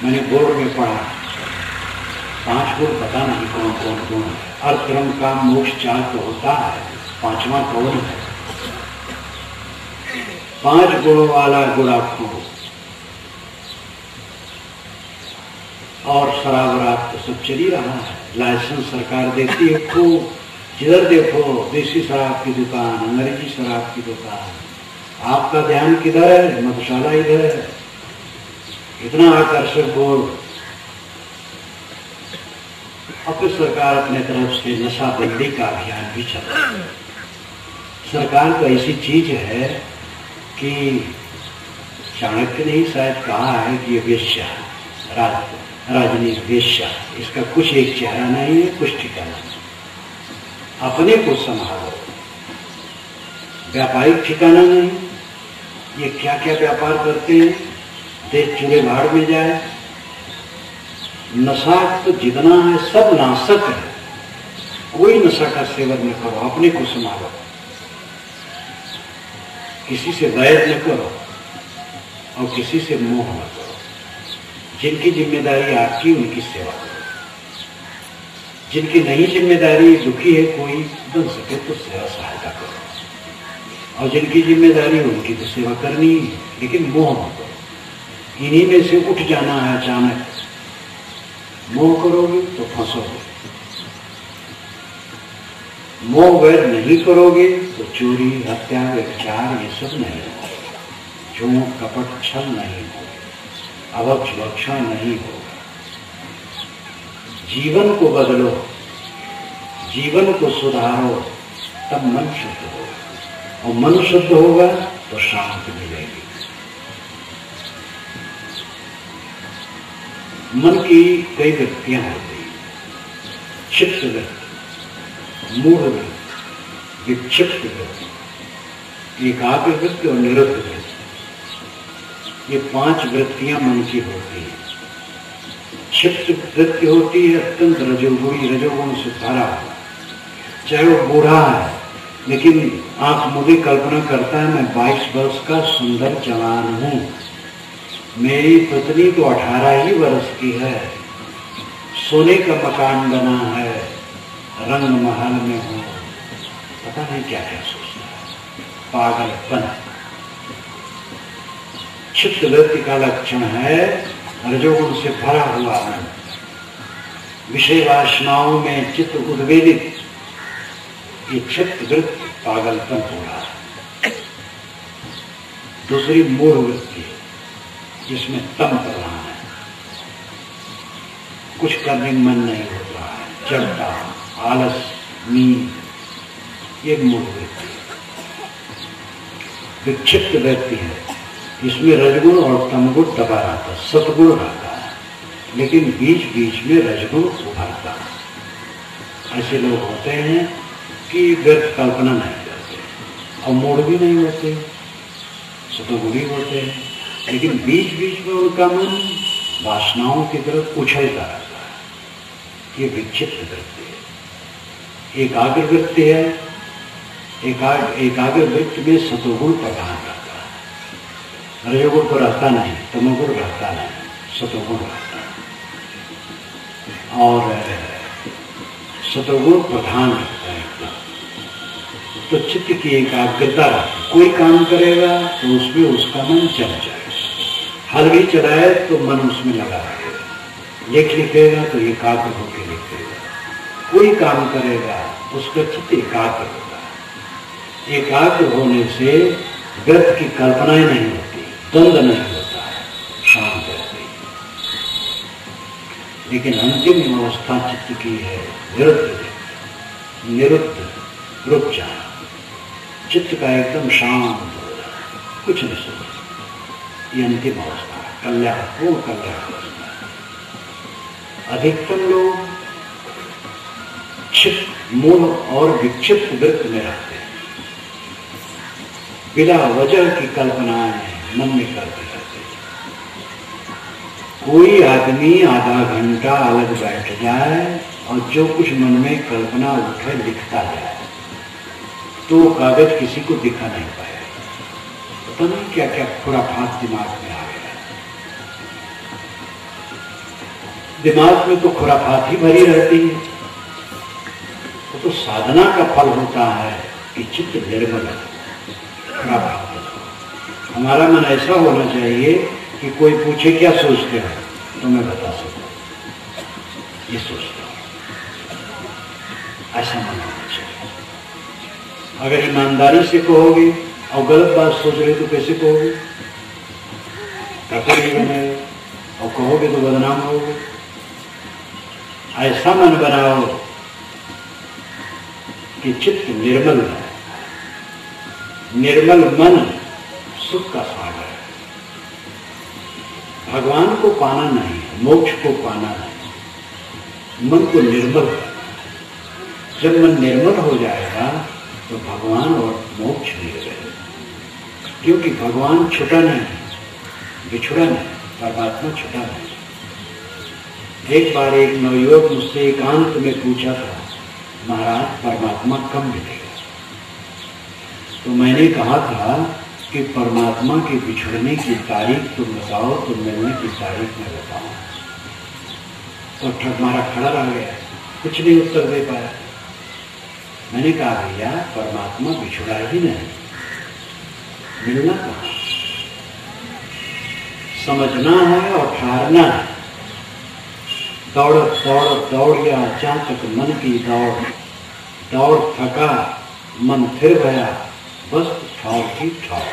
S1: मैंने बोर्ड में पढ़ा, 5 गुण पता नहीं कौन कौन गुण है। अर्थ धर्म काम मोक्ष 4 तो होता है, 5वां कौन है? 5 गुणों वाला गुड़ाखू और शराब रात तो सब चल ही रहा है। लाइसेंस सरकार देती है खूब, जिधर देखो देसी शराब की दुकान, अंग्रेजी शराब की दुकान। आपका ध्यान किधर है? मधुशाला इधर है। इतना आकर्षक बोर्ड। और फिर सरकार अपने तरफ से नशाबंदी का अभियान भी चला। सरकार तो ऐसी चीज है कि चाणक्य ने ही शायद कहा है कि ये वेश्या, राजनीति वेश्या, इसका कुछ एक चेहरा नहीं है, कुछ ठिकाना नहीं। अपने को संभालो, व्यापारिक ठिकाना नहीं। ये क्या क्या व्यापार करते हैं, देश चूल्हे भाड़ में जाए। नशा तो जितना है सब नाशक है। कोई नशा का सेवन न करो, अपने को संभालो, किसी से वैर न करो और किसी से मोह न करो। जिनकी जिम्मेदारी आपकी उनकी सेवा करो। जिनकी नहीं जिम्मेदारी, दुखी है कोई, बन सके तो सेवा सहायता करो। और जिनकी जिम्मेदारी उनकी तो सेवा करनी ही है, लेकिन मोह न करो। इन्हीं में से उठ जाना है अचानक। मोह करोगे तो फंसोगे। मोह वैर नहीं करोगे तो चोरी, हत्या, व्यभिचार ये सब नहीं होगा। झूठ, कपट, छल नहीं होगा। अवक्षलक्षण नहीं होगा। जीवन को बदलो, जीवन को सुधारो, तब मन शुद्ध होगा। और मन शुद्ध होगा तो शांति मिलेगी। मन की कई वृत्तियां होती हैं। क्षिप्त वृत्ति, मूढ़ वृत्ति, विक्षिप्त वृत्ति, एकाग्र वृत्ति और निरुद्ध वृत्ति। ये 5 वृत्तियां मन की होती हैं। क्षिप्त वृत्ति होती है अत्यंत रजोगुणी, रजोगुण से भरा हुआ। चाहे वो बूढ़ा है लेकिन आंख मूंदी कल्पना करता है, मैं 22 वर्ष का सुंदर जवान हूं, मेरी पत्नी तो 18 ही वर्ष की है, सोने का मकान बना है, रंग महल में हूं, पता नहीं क्या क्या सोचता है। पागलपन क्षिप्त वृत्ति का लक्षण है। रजोगुण से भरा हुआ मन, विषय वासनाओं में चित्त उद्वेलित, ये क्षिप्त वृत्ति पागलपन हो रहा है। दूसरी मूढ़ वृत्ति जिसमें तम प्रधान है, कुछ करने में मन नहीं होता है, जड़ता, आलस, नींद, ये मूढ़ वृत्ति। विक्षिप्त व्यक्ति है, इसमें रजगुण और तमगुण दबा रहता है, सतगुण रहता है, लेकिन बीच बीच में रजगुण उभरता है। ऐसे लोग होते हैं कि व्यर्थ कल्पना नहीं करते और मूढ़ भी नहीं होते, सतगुणी होते हैं, लेकिन बीच बीच में उनका मन वासनाओं की तरफ उछलता रहता है। ये विक्षिप्त वृत्ति है। एकाग्र वृत्ति है। एकाग्र वृत्ति में सतोगुण प्रधान रहता है, रजोगुण तो रहता नहीं, तमोगुण रहता नहीं, सतोगुण रहता है। और सतोगुण प्रधान रहता है एकदम। तो चित्त की एकाग्रता, कोई काम करेगा तो उसमें उसका मन चल जाए। हल भी चलाए तो मन उसमें लगा रहेगा। लेख लिखेगा तो एकाग्र होकर लिखेगा। कोई काम करेगा उसका चित्त एकाग्र होता है। एकाग्र होने से व्यर्थ की कल्पनाएं नहीं होती, द्वंद्व नहीं होता है, शांत रहती है। लेकिन अंतिम अवस्था चित्त की है निरुद्ध, रुक जाना। चित्त का एकदम शांत हो जाए, कुछ नहीं सोचना। ये अंतिम अवस्था है, कल्याण, पूर्ण कल्याण अवस्था है। अधिकतम लोग क्षिप्त, मूढ़ और विक्षिप्त वृत्ति में रहते हैं। बिना वजह की कल्पनाएं मन में करते रहते हैं। कोई आदमी आधा घंटा अलग बैठ जाए और जो कुछ मन में कल्पना उठे लिखता जाए तो कागज किसी को दिखा नहीं पाएगा। पता नहीं क्या क्या खुराफात दिमाग में आ गया। दिमाग में तो खुराफात ही भरी रहती है। तो साधना का फल होता है कि चित्त निर्मल है, खुराफात। हमारा मन ऐसा होना चाहिए कि कोई पूछे क्या सोचते हो तो मैं बता सकूं। ये सोचता हूं, ऐसा मन होना चाहिए। अगर ईमानदारी से कहोगे और गलत बात सोच रहे तो कैसे कहोगे? कैसे नहीं बनेगा? और कहोगे तो बदनाम होगे। ऐसा मन बनाओ कि चित्त निर्मल है। निर्मल मन सुख का सागर है। भगवान को पाना नहीं, मोक्ष को पाना नहीं, मन को निर्मल करना। जब मन निर्मल हो जाएगा तो भगवान और मोक्ष मिल गए। क्योंकि भगवान छुटा नहीं, बिछुड़ा नहीं, परमात्मा छुटा नहीं। एक बार एक नवयुवक मुझसे एकांत में पूछा था, महाराज परमात्मा कब मिलेगा? तो मैंने कहा था कि परमात्मा के बिछुड़ने की तारीख तुम बताओ, तुम मिलने की तारीख मैं बताऊं। तो ठगमारा खड़ा रह गया, कुछ नहीं उत्तर दे पाया। मैंने कहा भैया परमात्मा बिछुड़ा ही नहीं, मिलना कहाँ? समझना है और ठहरना है। दौड़ गया अचानक मन की दौड़ थका, मन फिर गया, बस ठाव की ठाव।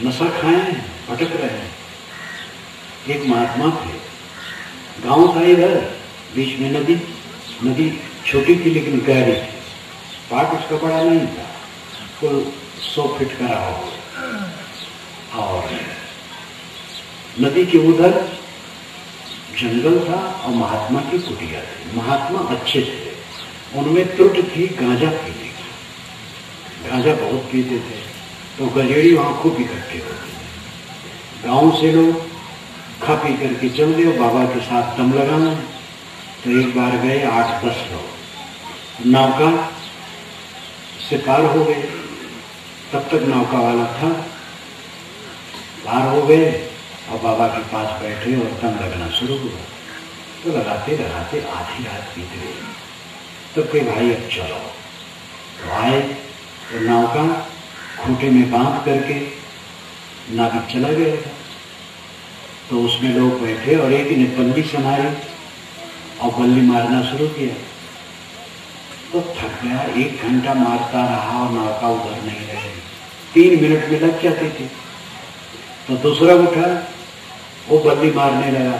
S1: नशा खाए भटक रहे हैं। एक महात्मा थे, गांव था इधर, बीच में नदी छोटी थी लेकिन गहरी थी। पाट उसका बड़ा नहीं था, कुल 100 फीट का रहा हो। और नदी के उधर जंगल था और महात्मा की कुटिया थी। महात्मा अच्छे थे, उनमें त्रुटि थी गांजा पीने की। गांजा बहुत पीते थे, तो गजेड़ी वहां खूब इकट्ठे होते थे। गांव से लोग खा पी करके चल गए, बाबा के साथ दम लगाना। तो एक बार गए 8-10 लोग, नौका से पार हो गए। तब तक नौका वाला था, पार हो गए और बाबा के पास बैठे और दम लगना शुरू हुआ। तो लगाते लगाते आधी रात बीत गई। तो कई भाई अब चलो, तो आए तो नौका खूंटे में बांध करके नाविक चला गया था। तो उसमें लोग बैठे और एक ने बल्ली संभाली और बल्ली मारना शुरू किया। तो थक गया, 1 घंटा मारता रहा और नौका उधर नहीं रही। 3 मिनट में लग जाते थे। तो दूसरा उठा, वो बल्ली मारने लगा।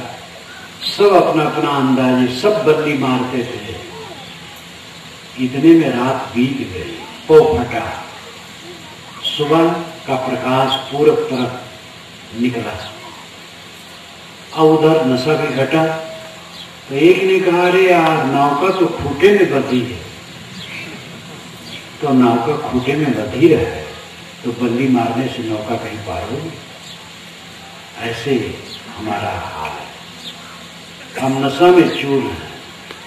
S1: सब अपना अपना अंदाजे सब बल्ली मारते थे। इतने में रात बीत गई, पो फटा, सुबह का प्रकाश पूरब तरफ निकला और उधर नशा भी घटा। तो एक ने कहा, अरे यार नौका तो खूंटे में बंधी है। तो नौका खूंटे में बंधी रहे तो बल्ली मारने से नौका कहीं पार होगी। ऐसे हमारा हाल है। हम नशा में चूर हैं,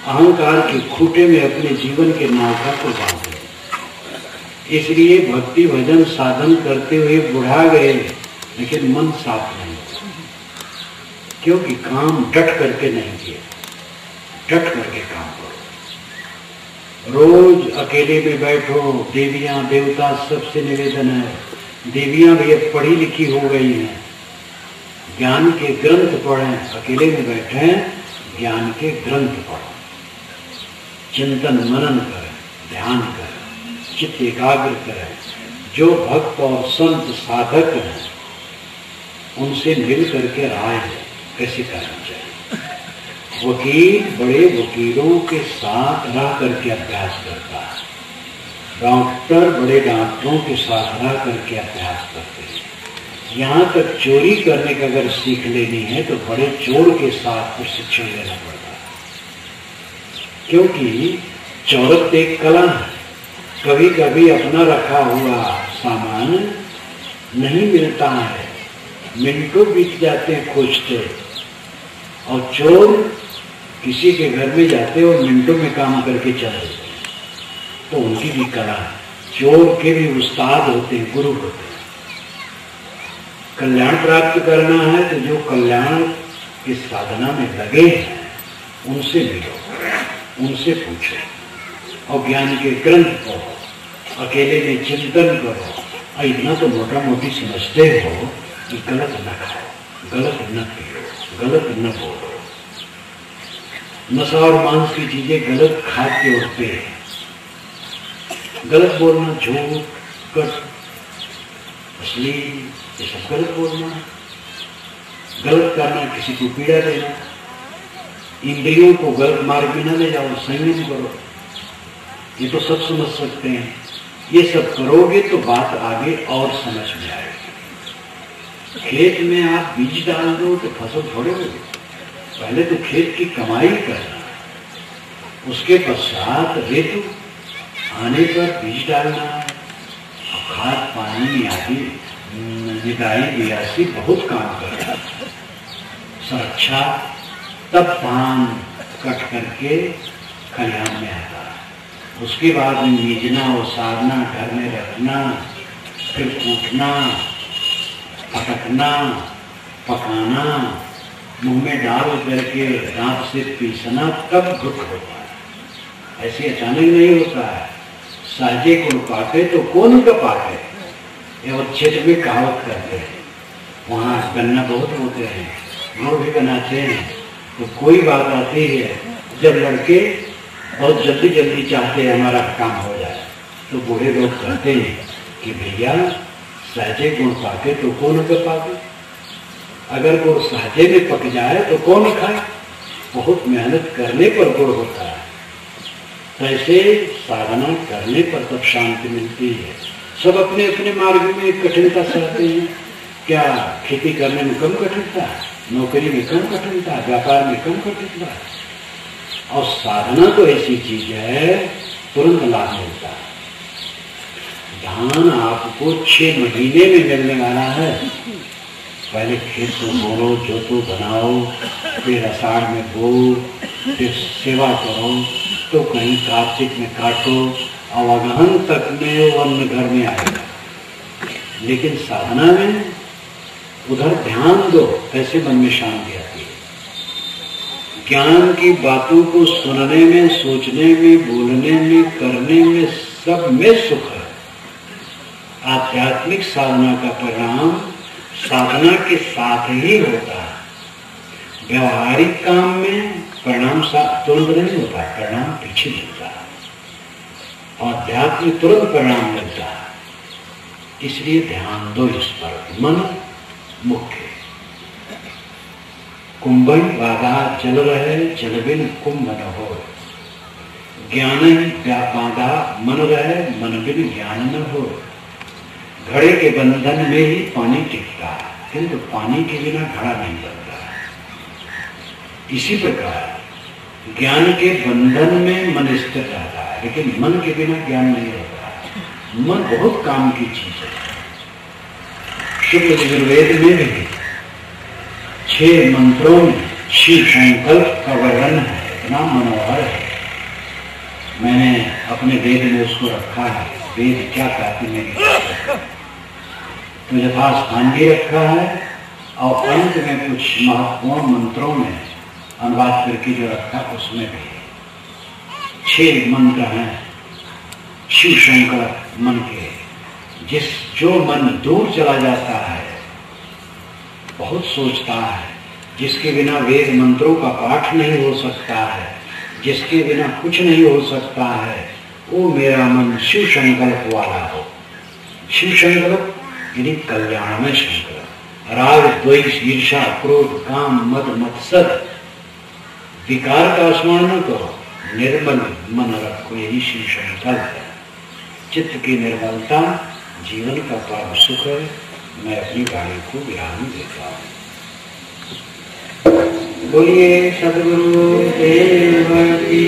S1: अहंकार के खूंटे में अपने जीवन के नौका को बांधे। इसलिए भक्ति भजन साधन करते हुए बुढ़ा गए, लेकिन मन साफ नहीं, क्योंकि काम डट करके नहीं किया। डट करके काम करो। रोज अकेले में बैठो। देवियां देवता सबसे निवेदन है, देवियां भी अब पढ़ी लिखी हो गई हैं, ज्ञान के ग्रंथ पढ़ें। अकेले में बैठे ज्ञान के ग्रंथ पढ़ें, चिंतन मनन करें, ध्यान करें, चित्त एकाग्र करें। जो भक्त और संत साधक हैं उनसे मिल करके राय कैसे करना चाहिए। वकील बड़े वकीलों के साथ रह करके अभ्यास करता है, डॉक्टर बड़े डॉक्टरों के साथ रह करके अभ्यास करते हैं। यहाँ तक चोरी करने का अगर सीख लेनी है तो बड़े चोर के साथ प्रशिक्षण लेना पड़ता है, क्योंकि चौरत एक कला है। कभी कभी अपना रखा हुआ सामान नहीं मिलता है, मिनटों बीत जाते हैं खोजते, और चोर किसी के घर में जाते और मिनटों में काम करके चले जाते। तो उनकी भी कला है। चोर के भी उस्ताद होते हैं, गुरु होते हैं। कल्याण प्राप्त करना है तो जो कल्याण की साधना में लगे हैं उनसे मिलो, उनसे पूछो और ज्ञान के ग्रंथ पढ़ो, अकेले में चिंतन करो। इतना तो मोटा मोटी समझते हो कि गलत न खाओ, गलत न पियो, गलत न बोलो। नशा और मांस की चीजें गलत खा के उठते हैं। गलत बोलना, झूठ, कट, असली, ये सब गलत बोलना, गलत करना, किसी को पीड़ा देना, इंद्रियों को गलत मार्ग में न ले जाओ, संयम करो। ये तो सब समझ सकते हैं। ये सब करोगे तो बात आगे और समझ में आएगी। खेत में आप बीज डाल दो तो फसल थोड़े होगी। पहले तो खेत की कमाई करना, उसके पश्चात ऋतु आने पर बीज डालना, खाद पानी आदि निदाई बियासी बहुत काम करता। सुरक्षा, तब धान कट करके खलिहान में आता। उसके बाद बीजना और साधना, घर में रखना, फिर कूटना, फटकना, पकाना, मुंह में डाल करके दांत से पीसना, तब घुट होता है। ऐसे अचानक नहीं होता है। साजे गुण पाके तो कौन का पाके, ये क्षेत्र में कहावत करते हैं। वहाँ गन्ना बहुत होते हैं, गुड़ भी बनाते हैं। तो कोई बात आती है, जब लड़के बहुत जल्दी जल्दी चाहते हैं हमारा काम हो जाए, तो बूढ़े लोग कहते हैं कि भैया सहजे गुण पाके तो कौन का पाके, अगर गुड़ सहजे में पक जाए तो कौन खाए। बहुत मेहनत करने पर गुड़ होता है। ऐसे साधना करने पर तब शांति मिलती है। सब अपने अपने मार्ग में कठिनता सहते हैं। क्या खेती करने में कम कठिनता, नौकरी में कम कठिनता, व्यापार में कम कठिनता। और साधना तो ऐसी चीज है, तुरंत लाभ मिलता है। धान आपको 6 महीने में मिलने वाला है। पहले खेत को बोरो, जोतो, बनाओ, फिर आषाढ़ में बो, फिर सेवा करो, तो कहीं कार्तिक में काटो, और अगहन तक में वो अन्न घर में आएगा। लेकिन साधना में उधर ध्यान दो, कैसे मन में शांति आती है। ज्ञान की बातों को सुनने में, सोचने में, बोलने में, करने में, सब में सुख है। आध्यात्मिक साधना का परिणाम साधना के साथ ही होता है। व्यवहारिक काम में परिणाम तुरंत नहीं होता है, परिणाम पीछे मिलता है। अध्यात्म में तुरंत परिणाम मिलता है। इसलिए ध्यान दो इस पर। मन मुख्य। कुंभन बाधा चल रहे, जल बिन कुंभ न हो। ज्ञान ही बाधा मन रहे, मन बिन ज्ञान न हो। घड़े के बंधन में ही पानी टिकता है, किंतु पानी के बिना घड़ा नहीं बनता। इसी प्रकार ज्ञान के बंधन में मन स्थिर रहता है, लेकिन मन के बिना ज्ञान नहीं होता। मन बहुत काम की चीज है। शुक्ल यजुर्वेद में भी 6 मंत्रों में शिव संकल्प का वर्णन है, इतना मनोहर है। मैंने अपने वेद में उसको रखा है। वेद क्या कहते हैं तो यथास्थान भी रखा है, और अंत में कुछ महत्वपूर्ण मंत्रों में अनुवाद करके जो रखा उसमें भी 6 मंत्र हैं शिव शंकर मन के। जो मन दूर चला जाता है, बहुत सोचता है, जिसके बिना वेद मंत्रों का पाठ नहीं हो सकता है, जिसके बिना कुछ नहीं हो सकता है, वो मेरा मन शिव संकल्प वाला हो। शिव संकल्प यानी कल्याण में संकल्प। राग, द्वेष, ईर्षा, क्रोध, काम, मद, मत्सर, विकार का स्मरण न करो, निर्मल मन रखो, यही शिव संकल्प है। चित्त की निर्मलता जीवन का परम सुख है। मैं अपनी वाणी को विराम देता हूँ। बोलिए सद्गुरु देव की।